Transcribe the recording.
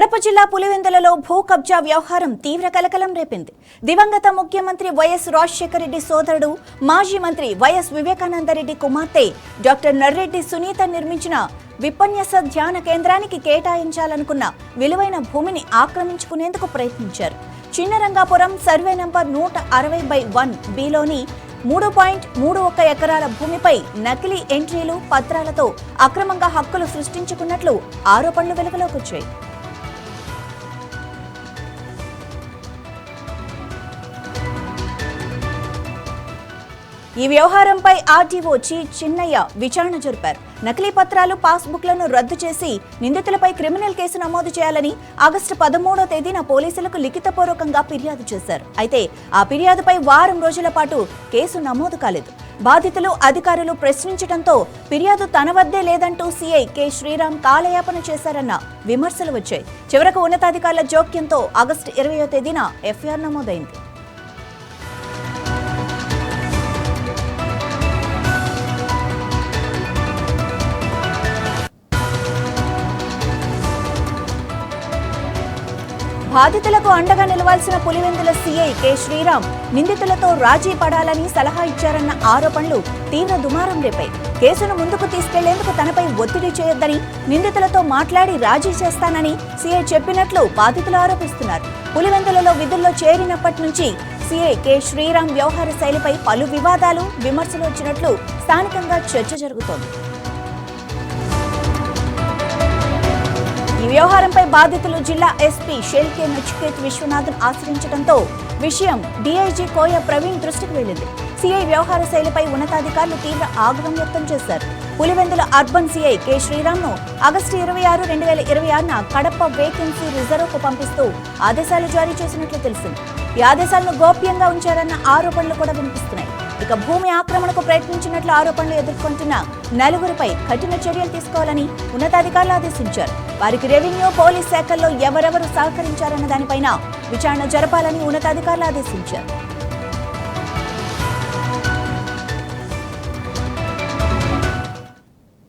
కడప జిల్లా పులివెందులలో భూ కబ్జా వ్యవహారం తీవ్ర కలకలం రేపింది. దివంగత ముఖ్యమంత్రి వైఎస్ రాజశేఖర రెడ్డి సోదరుడు మాజీ మంత్రి వైఎస్ వివేకానందరెడ్డి కుమార్తె డాక్టర్ నర్రెడ్డి సునీత నిర్మించిన విపన్యాస ధ్యాన కేంద్రానికి కేటాయించాలనుకున్న విలువైన భూమిని ఆక్రమించుకునేందుకు ప్రయత్నించారు. చిన్నరంగాపురం సర్వే నంబర్ 160/1 బిలోని 3.31 ఎకరాల భూమిపై నకిలీ ఎంట్రీలు పత్రాలతో అక్రమంగా హక్కులు సృష్టించుకున్నట్లు ఆరోపణలు వెలుగులోకి వచ్చాయి. ఈ వ్యవహారంపై ఆర్టీఓ చిన్నయ్య విచారణ జరిపారు. నకిలీ పత్రాలు, పాస్బుక్లను రద్దు చేసి నిందితులపై క్రిమినల్ కేసు నమోదు చేయాలని ఆగస్టు 13వ తేదీన పోలీసులకు లిఖితపూర్వకంగా ఫిర్యాదు చేశారు. అయితే ఆ ఫిర్యాదుపై వారం రోజుల పాటు కేసు నమోదు కాలేదు. బాధితులు, అధికారులు ప్రశ్నించడంతో ఫిర్యాదు తన వద్దే లేదంటూ సీఐ కె శ్రీరామ్ కాలయాపన చేశారన్న విమర్శలు వచ్చాయి. చివరకు ఉన్నతాధికారుల జోక్యంతో ఆగస్టు 20వ తేదీన ఎఫ్ఐఆర్ నమోదైంది. బాధితులకు అండగా నిలవాల్సిన పులివెందుల సీఐ కె శ్రీరామ్ నిందితులతో రాజీ పడాలని సలహా ఇచ్చారన్న ఆరోపణలు తీవ్ర దుమారం రేపాయి. కేసును ముందుకు తీసుకెళ్లేందుకు తనపై ఒత్తిడి చేయొద్దని, నిందితులతో మాట్లాడి రాజీ చేస్తానని సీఐ చెప్పినట్లు బాధితులు ఆరోపిస్తున్నారు. పులివెందులలో విధుల్లో చేరినప్పటి నుంచి సీఐ కె శ్రీరామ్ వ్యవహార శైలిపై పలు వివాదాలు, విమర్శలు వచ్చినట్లు స్థానికంగా చర్చ జరుగుతోంది. ఈ వ్యవహారంపై బాధితులు జిల్లా ఎస్పీ షెల్కే నచికేత్ విశ్వనాథన్ ఆశ్రయించడంతో విషయం డీఐజీ కోయ ప్రవీణ్ దృష్టికి వెళ్లింది. సీఐ వ్యవహార శైలిపై ఉన్నతాధికారులు తీవ్ర ఆగ్రహం వ్యక్తం చేశారు. పులివెందుల అర్బన్ సీఐ కె శ్రీరామ్ను ఆగస్టు 26, 2026న కడప వేకెన్సీ రిజర్వ్కు పంపిస్తూ ఆదేశాలు జారీ చేసినట్లు తెలిసింది. ఈ ఆదేశాలను గోప్యంగా ఉంచారన్న ఆరోపణలు కూడా వినిపిస్తున్నాయి. ఇక భూమి ఆక్రమణకు ప్రయత్నించినట్లు ఆరోపణలు ఎదుర్కొంటున్న నలుగురిపై కఠిన చర్యలు తీసుకోవాలని ఉన్నతాధికారులు ఆదేశించారు. వారికి రెవెన్యూ, పోలీస్ శాఖల్లో ఎవరెవరు సహకరించారన్న దానిపైన విచారణ జరపాలని ఉన్నతాధికారులు ఆదేశించారు.